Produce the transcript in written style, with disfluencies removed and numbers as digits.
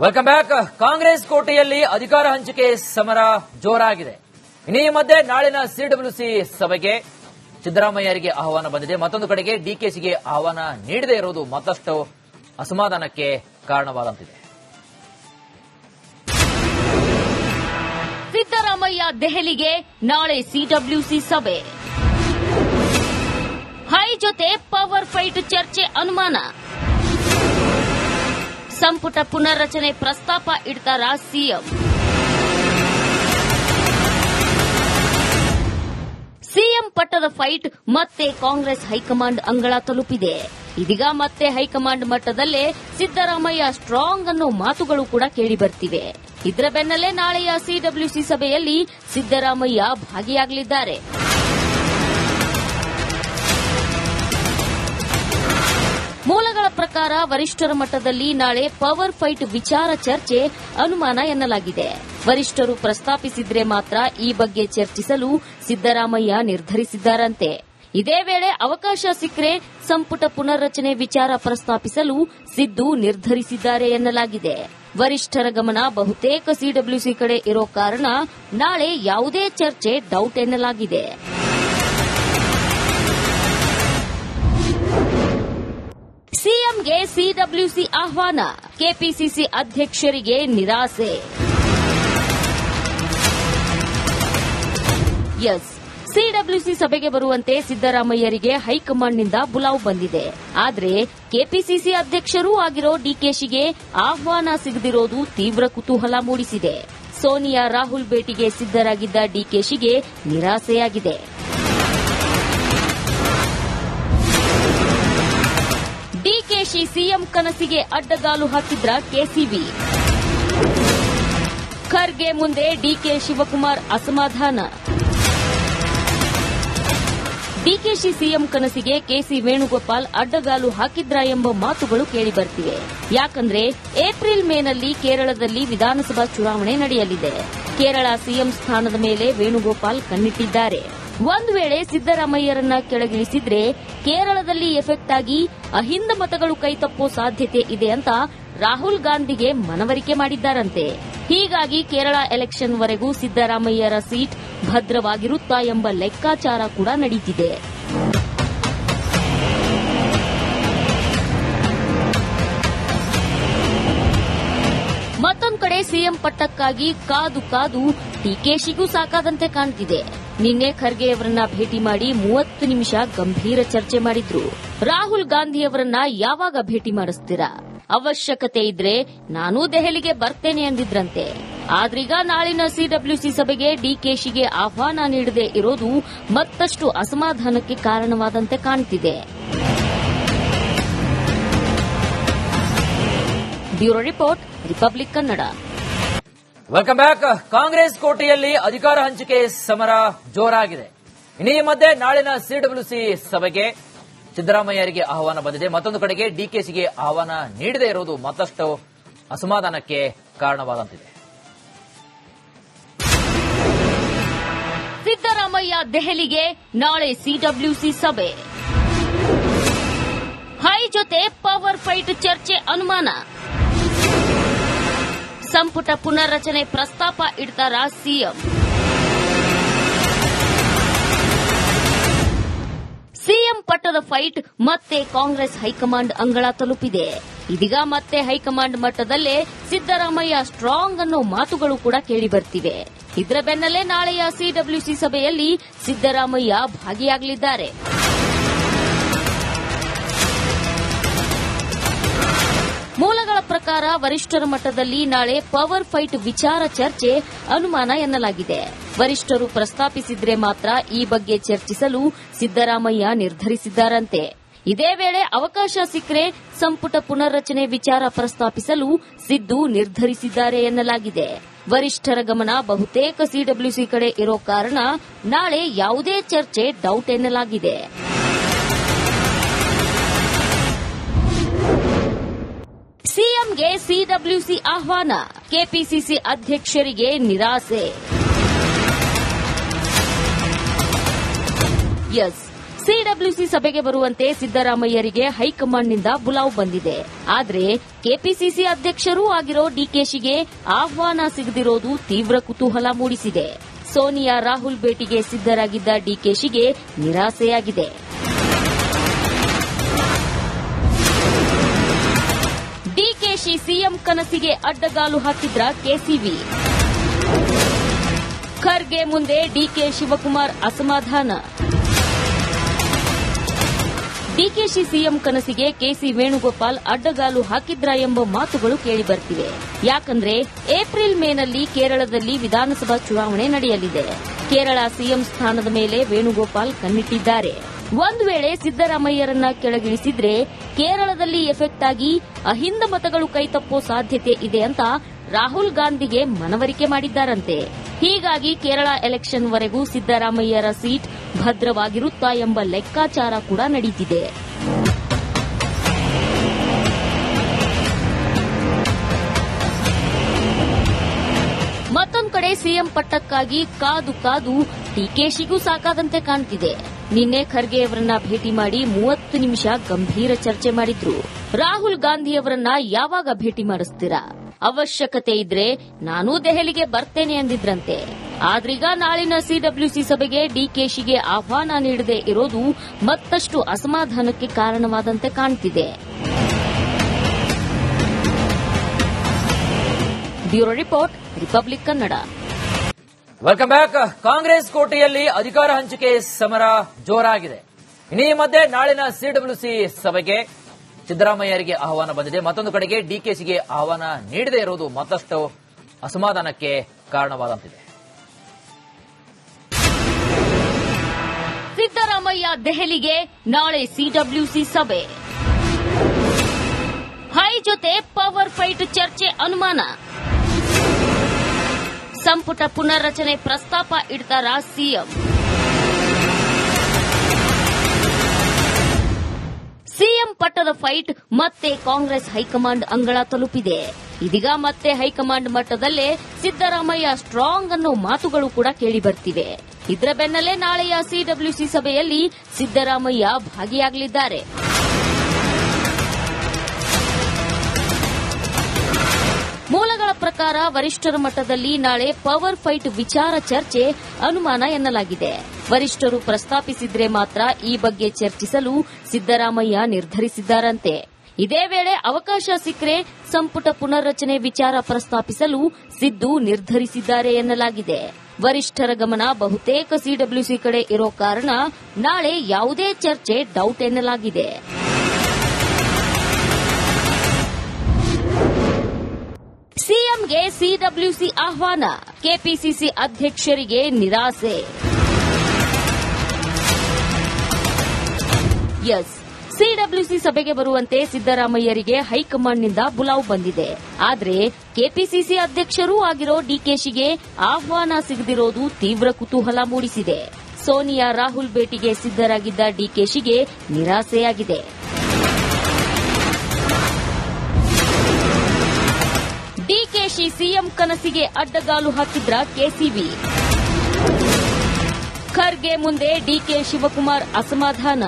Welcome back. Congress ಕೋಟೆಯಲ್ಲಿ ಅಧಿಕಾರ ಹಂಚಿಕೆ ಸಮರ ಜೋರಾಗಿದೆ. ಇನ್ನು ಈ ಮಧ್ಯೆ ನಾಳಿನ ಸಿಡಬ್ಲ್ಯೂಸಿ ಸಭೆಗೆ ಸಿದ್ದರಾಮಯ್ಯರಿಗೆ ಆಹ್ವಾನ ಬಂದಿದೆ. ಮತ್ತೊಂದು ಕಡೆಗೆ ಡಿಕೆಶಿಗೆ ಆಹ್ವಾನ ನೀಡದೇ ಇರುವುದು ಮತ್ತಷ್ಟು ಅಸಮಾಧಾನಕ್ಕೆ ಕಾರಣವಾದಂತಿದೆ. ಸಿದ್ದರಾಮಯ್ಯ ದೆಹಲಿಗೆ, ನಾಳೆ ಸಿಡಬ್ಲ್ಯೂಸಿ ಸಭೆ. ಹೈ ಜೊತೆ ಪವರ್ ಫೈಟ್ ಚರ್ಚೆ ಅನುಮಾನ. ಸಂಪುಟ ಪುನರ್ರಚನೆ ಪ್ರಸ್ತಾಪ ಇಡ್ತಾರ ಸಿಎಂ. ಸಿಎಂ ಪಟ್ಟದ ಫೈಟ್ ಮತ್ತೆ ಕಾಂಗ್ರೆಸ್ ಹೈಕಮಾಂಡ್ ಅಂಗಳ ತಲುಪಿದೆ. ಇದೀಗ ಮತ್ತೆ ಹೈಕಮಾಂಡ್ ಮಟ್ಟದಲ್ಲೇ ಸಿದ್ದರಾಮಯ್ಯ ಸ್ಟ್ರಾಂಗ್ ಅನ್ನೋ ಮಾತುಗಳು ಕೂಡ ಕೇಳಿಬರ್ತಿವೆ. ಇದರ ಬೆನ್ನಲ್ಲೇ ನಾಳೆಯ ಸಿಡಬ್ಲ್ಯೂಸಿ ಸಭೆಯಲ್ಲಿ ಸಿದ್ದರಾಮಯ್ಯ ಭಾಗಿಯಾಗಲಿದ್ದಾರೆ. ಮೂಲಗಳ ಪ್ರಕಾರ ವರಿಷ್ಠರ ಮಟ್ಟದಲ್ಲಿ ನಾಳೆ ಪವರ್ ಫೈಟ್ ವಿಚಾರ ಚರ್ಚೆ ಅನುಮಾನ ಎನ್ನಲಾಗಿದೆ. ವರಿಷ್ಠರು ಪ್ರಸ್ತಾಪಿಸಿದ್ರೆ ಮಾತ್ರ ಈ ಬಗ್ಗೆ ಚರ್ಚಿಸಲು ಸಿದ್ದರಾಮಯ್ಯ ನಿರ್ಧರಿಸಿದ್ದಾರಂತೆ. ಇದೇ ವೇಳೆ ಅವಕಾಶ ಸಿಕ್ಕರೆ ಸಂಪುಟ ಪುನರ್ರಚನೆ ವಿಚಾರ ಪ್ರಸ್ತಾಪಿಸಲು ಸಿದ್ದು ನಿರ್ಧರಿಸಿದ್ದಾರೆ ಎನ್ನಲಾಗಿದೆ. ವರಿಷ್ಠರ ಗಮನ ಬಹುತೇಕ ಸಿಡಬ್ಲ್ಯೂಸಿ ಕಡೆ ಇರೋ ಕಾರಣ ನಾಳೆ ಯಾವುದೇ ಚರ್ಚೆ ಡೌಟ್ ಎನ್ನಲಾಗಿದೆ. ಸಿಎಂಗೆ ಸಿಡಬ್ಲ್ಯೂಸಿ ಆಹ್ವಾನ, ಕೆಪಿಸಿಸಿ ಅಧ್ಯಕ್ಷರಿಗೆ ನಿರಾಸೆ. ಸಿಡಬ್ಲ್ಯೂಸಿ ಸಭೆಗೆ ಬರುವಂತೆ ಸಿದ್ದರಾಮಯ್ಯರಿಗೆ ಹೈಕಮಾಂಡ್ನಿಂದ ಬುಲಾವ್ ಬಂದಿದೆ. ಆದರೆ ಕೆಪಿಸಿಸಿ ಅಧ್ಯಕ್ಷರೂ ಆಗಿರೋ ಡಿಕೆಶಿಗೆ ಆಹ್ವಾನ ಸಿಗದಿರೋದು ತೀವ್ರ ಕುತೂಹಲ ಮೂಡಿಸಿದೆ. ಸೋನಿಯಾ ರಾಹುಲ್ ಭೇಟಿಗೆ ಸಿದ್ದರಾಗಿದ್ದ ಡಿಕೆಶಿಗೆ ನಿರಾಸೆಯಾಗಿದೆ. ಡಿಕೆಶಿ ಸಿಎಂ ಕನಸಿಗೆ ಅಡ್ಡಗಾಲು ಹಾಕಿದ್ರ ಕೆಸಿವಿ. ಖರ್ಗೆ ಮುಂದೆ ಡಿಕೆ ಶಿವಕುಮಾರ್ ಅಸಮಾಧಾನ. ಡಿಕೆಶಿ ಸಿಎಂ ಕನಸಿಗೆ ಕೆಸಿ ವೇಣುಗೋಪಾಲ್ ಅಡ್ಡಗಾಲು ಹಾಕಿದ್ರಾ ಎಂಬ ಮಾತುಗಳು ಕೇಳಿಬರ್ತಿವೆ. ಯಾಕಂದ್ರೆ ಏಪ್ರಿಲ್ ಮೇನಲ್ಲಿ ಕೇರಳದಲ್ಲಿ ವಿಧಾನಸಭಾ ಚುನಾವಣೆ ನಡೆಯಲಿದೆ. ಕೇರಳ ಸಿಎಂ ಸ್ಥಾನದ ಮೇಲೆ ವೇಣುಗೋಪಾಲ್ ಕಣ್ಣಿಟ್ಟಿದ್ದಾರೆ. ಒಂದು ವೇಳೆ ಸಿದ್ದರಾಮಯ್ಯರನ್ನ ಕೆಳಗಿಳಿಸಿದ್ರೆ ಕೇರಳದಲ್ಲಿ ಎಫೆಕ್ಟ್ ಆಗಿ ಅಹಿಂದ ಮತಗಳು ಕೈತಪ್ಪೋ ಸಾಧ್ಯತೆ ಇದೆ ಅಂತ ರಾಹುಲ್ ಗಾಂಧಿಗೆ ಮನವರಿಕೆ ಮಾಡಿದ್ದಾರಂತೆ. ಹೀಗಾಗಿ ಕೇರಳ ಎಲೆಕ್ಷನ್ ವರೆಗೂ ಸಿದ್ದರಾಮಯ್ಯರ ಸೀಟ್ ಭದ್ರವಾಗಿರುತ್ತಾ ಎಂಬ ಲೆಕ್ಕಾಚಾರ ಕೂಡ ನಡೆಯುತ್ತಿದೆ. ಮತ್ತೊಂದು ಕಡೆ ಸಿಎಂ ಪಟ್ಟಕ್ಕಾಗಿ ಕಾದು ಕಾದು ಡಿಕೆಶಿಗೂ ಸಾಕಾದಂತೆ ಕಾಣ್ತಿದೆ. ನಿನ್ನೆ ಖರ್ಗೆಯವರನ್ನ ಭೇಟಿ ಮಾಡಿ 30 ನಿಮಿಷ ಗಂಭೀರ ಚರ್ಚೆ ಮಾಡಿದ್ರು. ರಾಹುಲ್ ಗಾಂಧಿಯವರನ್ನ ಯಾವಾಗ ಭೇಟಿ ಮಾಡಿಸ್ತೀರಾ? ಅವಶ್ಯಕತೆ ಇದ್ರೆ ನಾನೂ ದೆಹಲಿಗೆ ಬರ್ತೇನೆ ಅಂದಿದ್ರಂತೆ. ಆದ್ರೀಗ ನಾಳಿನ ಸಿಡಬ್ಲ್ಯೂಸಿ ಸಭೆಗೆ ಡಿಕೆಶಿಗೆ ಆಹ್ವಾನ ನೀಡದೆ ಇರೋದು ಮತ್ತಷ್ಟು ಅಸಮಾಧಾನಕ್ಕೆ ಕಾರಣವಾದಂತೆ ಕಾಣುತ್ತಿದೆ. Bureau report, republic Kannada. Welcome back. Congress ಕೋಟೆಯಲ್ಲಿ ಅಧಿಕಾರ ಹಂಚಿಕೆ ಸಮರ ಜೋರಾಗಿದೆ. ಇನ್ನು ಈ ಮಧ್ಯೆ ನಾಳಿನ ಸಿಡಬ್ಲ್ಯೂಸಿ ಸಭೆಗೆ ಸಿದ್ದರಾಮಯ್ಯರಿಗೆ ಆಹ್ವಾನ ಬಂದಿದೆ. ಮತ್ತೊಂದು ಕಡೆಗೆ ಡಿಕೆಶಿಗೆ ಆಹ್ವಾನ ನೀಡದೇ ಇರುವುದು ಮತ್ತಷ್ಟು ಅಸಮಾಧಾನಕ್ಕೆ ಕಾರಣವಾದಂತಿದೆ. ಸಿದ್ದರಾಮಯ್ಯ ದೆಹಲಿಗೆ, ನಾಳೆ ಸಿಡಬ್ಲ್ಯೂಸಿ ಸಭೆ. ಹೈ ಜೊತೆ ಪವರ್ ಫೈಟ್ ಚರ್ಚೆ ಅನುಮಾನ. ಸಂಪುಟ ಪುನರ್ರಚನೆ ಪ್ರಸ್ತಾಪ ಇಡ್ತಾರ ಸಿಎಂ. ಸಿಎಂ ಪಟ್ಟದ ಫೈಟ್ ಮತ್ತೆ ಕಾಂಗ್ರೆಸ್ ಹೈಕಮಾಂಡ್ ಅಂಗಳ ತಲುಪಿದೆ. ಇದೀಗ ಮತ್ತೆ ಹೈಕಮಾಂಡ್ ಮಟ್ಟದಲ್ಲೇ ಸಿದ್ದರಾಮಯ್ಯ ಸ್ಟ್ರಾಂಗ್ ಅನ್ನೋ ಮಾತುಗಳು ಕೂಡ ಕೇಳಿಬರ್ತಿವೆ. ಇದರ ಬೆನ್ನಲ್ಲೇ ನಾಳೆಯ ಸಿಡಬ್ಲ್ಯೂಸಿ ಸಭೆಯಲ್ಲಿ ಸಿದ್ದರಾಮಯ್ಯ ಭಾಗಿಯಾಗಲಿದ್ದಾರೆ. ಮೂಲಗಳ ಪ್ರಕಾರ ವರಿಷ್ಠರ ಮಟ್ಟದಲ್ಲಿ ನಾಳೆ ಪವರ್ ಫೈಟ್ ವಿಚಾರ ಚರ್ಚೆ ಅನುಮಾನ ಎನ್ನಲಾಗಿದೆ. ವರಿಷ್ಠರು ಪ್ರಸ್ತಾಪಿಸಿದ್ರೆ ಮಾತ್ರ ಈ ಬಗ್ಗೆ ಚರ್ಚಿಸಲು ಸಿದ್ದರಾಮಯ್ಯ ನಿರ್ಧರಿಸಿದ್ದಾರಂತೆ. ಇದೇ ವೇಳೆ ಅವಕಾಶ ಸಿಕ್ಕರೆ ಸಂಪುಟ ಪುನರ್ರಚನೆ ವಿಚಾರ ಪ್ರಸ್ತಾಪಿಸಲು ಸಿದ್ದು ನಿರ್ಧರಿಸಿದ್ದಾರೆ ಎನ್ನಲಾಗಿದೆ. ವರಿಷ್ಠರ ಗಮನ ಬಹುತೇಕ ಸಿಡಬ್ಲ್ಯೂಸಿ ಕಡೆ ಇರೋ ಕಾರಣ ನಾಳೆ ಯಾವುದೇ ಚರ್ಚೆ ಡೌಟ್ ಎನ್ನಲಾಗಿದೆ. ಸಿಎಂಗೆ ಸಿಡಬ್ಲ್ಯೂಸಿ ಆಹ್ವಾನ, ಕೆಪಿಸಿಸಿ ಅಧ್ಯಕ್ಷರಿಗೆ ನಿರಾಸೆ. ಸಿಡಬ್ಲ್ಯೂಸಿ ಸಭೆಗೆ ಬರುವಂತೆ ಸಿದ್ದರಾಮಯ್ಯರಿಗೆ ಹೈಕಮಾಂಡ್ನಿಂದ ಬುಲಾವ್ ಬಂದಿದೆ. ಆದರೆ ಕೆಪಿಸಿಸಿ ಅಧ್ಯಕ್ಷರೂ ಆಗಿರೋ ಡಿಕೆಶಿಗೆ ಆಹ್ವಾನ ಸಿಗದಿರೋದು ತೀವ್ರ ಕುತೂಹಲ ಮೂಡಿಸಿದೆ. ಸೋನಿಯಾ ರಾಹುಲ್ ಭೇಟಿಗೆ ಸಿದ್ದರಾಗಿದ್ದ ಡಿಕೆಶಿಗೆ ನಿರಾಸೆಯಾಗಿದೆ. ಡಿಕೆಶಿ ಸಿಎಂ ಕನಸಿಗೆ ಅಡ್ಡಗಾಲು ಹಾಕಿದ್ರ ಕೆಸಿವಿ. ಖರ್ಗೆ ಮುಂದೆ ಡಿಕೆ ಶಿವಕುಮಾರ್ ಅಸಮಾಧಾನ. ಡಿಕೆಶಿ ಸಿಎಂ ಕನಸಿಗೆ ಕೆಸಿ ವೇಣುಗೋಪಾಲ್ ಅಡ್ಡಗಾಲು ಹಾಕಿದ್ರ ಎಂಬ ಮಾತುಗಳು ಕೇಳಿಬರ್ತಿವೆ. ಯಾಕಂದ್ರೆ ಏಪ್ರಿಲ್ ಮೇನಲ್ಲಿ ಕೇರಳದಲ್ಲಿ ವಿಧಾನಸಭಾ ಚುನಾವಣೆ ನಡೆಯಲಿದೆ. ಕೇರಳ ಸಿಎಂ ಸ್ಥಾನದ ಮೇಲೆ ವೇಣುಗೋಪಾಲ್ ಕಣ್ಣಿಟ್ಟಿದ್ದಾರೆ. ಒಂದು ವೇಳೆ ಸಿದ್ದರಾಮಯ್ಯರನ್ನ ಕೆಳಗಿಳಿಸಿದ್ರೆ ಕೇರಳದಲ್ಲಿ ಎಫೆಕ್ಟ್ ಆಗಿ ಅಹಿಂದ ಮತಗಳು ಕೈತಪ್ಪೋ ಸಾಧ್ಯತೆ ಇದೆ ಅಂತ ರಾಹುಲ್ ಗಾಂಧಿಗೆ ಮನವರಿಕೆ ಮಾಡಿದ್ದಾರಂತೆ. ಹೀಗಾಗಿ ಕೇರಳ ಎಲೆಕ್ಷನ್ ವರೆಗೂ ಸಿದ್ದರಾಮಯ್ಯರ ಸೀಟ್ ಭದ್ರವಾಗಿರುತ್ತಾ ಎಂಬ ಲೆಕ್ಕಾಚಾರ ಕೂಡ ನಡೆದಿದೆ. ಮತ್ತೊಂದು ಕಡೆ ಸಿಎಂ ಪಟ್ಟಕ್ಕಾಗಿ ಕಾದು ಕಾದು ಡಿಕೆಶಿಗೂ ಸಾಕಾದಂತೆ ಕಾಣ್ತಿದೆ. ನಿನ್ನೆ ಖರ್ಗೆಯವರನ್ನ ಭೇಟಿ ಮಾಡಿ 30 ನಿಮಿಷ ಗಂಭೀರ ಚರ್ಚೆ ಮಾಡಿದ್ರು. ರಾಹುಲ್ ಗಾಂಧಿಯವರನ್ನ ಯಾವಾಗ ಭೇಟಿ ಮಾಡಿಸ್ತೀರಾ? ಅವಶ್ಯಕತೆ ಇದ್ರೆ ನಾನೂ ದೆಹಲಿಗೆ ಬರ್ತೇನೆ ಅಂದಿದ್ರಂತೆ. ಆದ್ರೀಗ ನಾಳಿನ ಸಿಡಬ್ಲ್ಯೂಸಿ ಸಭೆಗೆ ಡಿಕೆಶಿಗೆ ಆಹ್ವಾನ ನೀಡದೆ ಇರೋದು ಮತ್ತಷ್ಟು ಅಸಮಾಧಾನಕ್ಕೆ ಕಾರಣವಾದಂತೆ ಕಾಣ್ತಿದೆ. Bureau report, republic Kannada. Welcome back. Congress ಕೋಟೆಯಲ್ಲಿ ಅಧಿಕಾರ ಹಂಚಿಕೆ ಸಮರ ಜೋರಾಗಿದೆ. ಈ ಮಧ್ಯೆ ನಾಳಿನ ಸಿಡಬ್ಲ್ಯೂಸಿ ಸಭೆಗೆ ಸಿದ್ದರಾಮಯ್ಯರಿಗೆ ಆಹ್ವಾನ ಬಂದಿದೆ. ಮತ್ತೊಂದು ಕಡೆಗೆ ಡಿಕೆಶಿಗೆ ಆಹ್ವಾನ ನೀಡದೇ ಇರುವುದು ಮತ್ತಷ್ಟು ಅಸಮಾಧಾನಕ್ಕೆ ಕಾರಣವಾದಂತಿದೆ. ಸಿದ್ದರಾಮಯ್ಯ ದೆಹಲಿಗೆ, ನಾಳೆ ಸಿಡಬ್ಲ್ಯೂಸಿ ಸಭೆ. ಹೈ ಜೊತೆ ಪವರ್ ಫೈಟ್ ಚರ್ಚೆ ಅನುಮಾನ. ಸಂಪುಟ ಪುನರ್ರಚನೆ ಪ್ರಸ್ತಾಪ ಇಡ್ತಾರಾ ಸಿಎಂ? ಸಿಎಂ ಪಟ್ಟದ ಫೈಟ್ ಮತ್ತೆ ಕಾಂಗ್ರೆಸ್ ಹೈಕಮಾಂಡ್ ಅಂಗಳ ತಲುಪಿದೆ. ಇದೀಗ ಮತ್ತೆ ಹೈಕಮಾಂಡ್ ಮಟ್ಟದಲ್ಲೇ ಸಿದ್ದರಾಮಯ್ಯ ಸ್ಟ್ರಾಂಗ್ ಅನ್ನೋ ಮಾತುಗಳು ಕೂಡ ಕೇಳಿಬರ್ತಿವೆ. ಇದರ ಬೆನ್ನಲ್ಲೇ ನಾಳೆಯ ಸಿಡಬ್ಲ್ಯೂಸಿ ಸಭೆಯಲ್ಲಿ ಸಿದ್ದರಾಮಯ್ಯ ಭಾಗಿಯಾಗಲಿದ್ದಾರೆ. ಮೂಲಗಳ ಪ್ರಕಾರ ವರಿಷ್ಠರ ಮಟ್ಟದಲ್ಲಿ ನಾಳೆ ಪವರ್ ಫೈಟ್ ವಿಚಾರ ಚರ್ಚೆ ಅನುಮಾನ ಎನ್ನಲಾಗಿದೆ. ವರಿಷ್ಠರು ಪ್ರಸ್ತಾಪಿಸಿದ್ರೆ ಮಾತ್ರ ಈ ಬಗ್ಗೆ ಚರ್ಚಿಸಲು ಸಿದ್ದರಾಮಯ್ಯ ನಿರ್ಧರಿಸಿದ್ದಾರಂತೆ. ಇದೇ ವೇಳೆ ಅವಕಾಶ ಸಿಕ್ಕರೆ ಸಂಪುಟ ಪುನರ್ರಚನೆ ವಿಚಾರ ಪ್ರಸ್ತಾಪಿಸಲು ಸಿದ್ದು ನಿರ್ಧರಿಸಿದ್ದಾರೆ ಎನ್ನಲಾಗಿದೆ. ವರಿಷ್ಠರ ಗಮನ ಬಹುತೇಕ ಸಿಡಬ್ಲ್ಯೂಸಿ ಕಡೆ ಇರೋ ಕಾರಣ ನಾಳೆ ಯಾವುದೇ ಚರ್ಚೆ ಡೌಟ್ ಎನ್ನಲಾಗಿದೆ. ಸಿಎಂಗೆ ಸಿಡಬ್ಲ್ಯೂಸಿ ಆಹ್ವಾನ, ಕೆಪಿಸಿಸಿ ಅಧ್ಯಕ್ಷರಿಗೆ ನಿರಾಸೆ. ಸಿಡಬ್ಲ್ಯೂಸಿ ಸಭೆಗೆ ಬರುವಂತೆ ಸಿದ್ದರಾಮಯ್ಯರಿಗೆ ಹೈಕಮಾಂಡ್ನಿಂದ ಬುಲಾವ್ ಬಂದಿದೆ. ಆದರೆ ಕೆಪಿಸಿಸಿ ಅಧ್ಯಕ್ಷರೂ ಆಗಿರೋ ಡಿಕೆಶಿಗೆ ಆಹ್ವಾನ ಸಿಗದಿರೋದು ತೀವ್ರ ಕುತೂಹಲ ಮೂಡಿಸಿದೆ. ಸೋನಿಯಾ ರಾಹುಲ್ ಭೇಟಿಗೆ ಸಿದ್ದರಾಗಿದ್ದ ಡಿಕೆಶಿಗೆ ನಿರಾಸೆಯಾಗಿದೆ. ಡಿಕೆಶಿ ಸಿಎಂ ಕನಸಿಗೆ ಅಡ್ಡಗಾಲು ಹಾಕಿದ್ರ ಕೆಸಿವಿ. ಖರ್ಗೆ ಮುಂದೆ ಡಿಕೆ ಶಿವಕುಮಾರ್ ಅಸಮಾಧಾನ.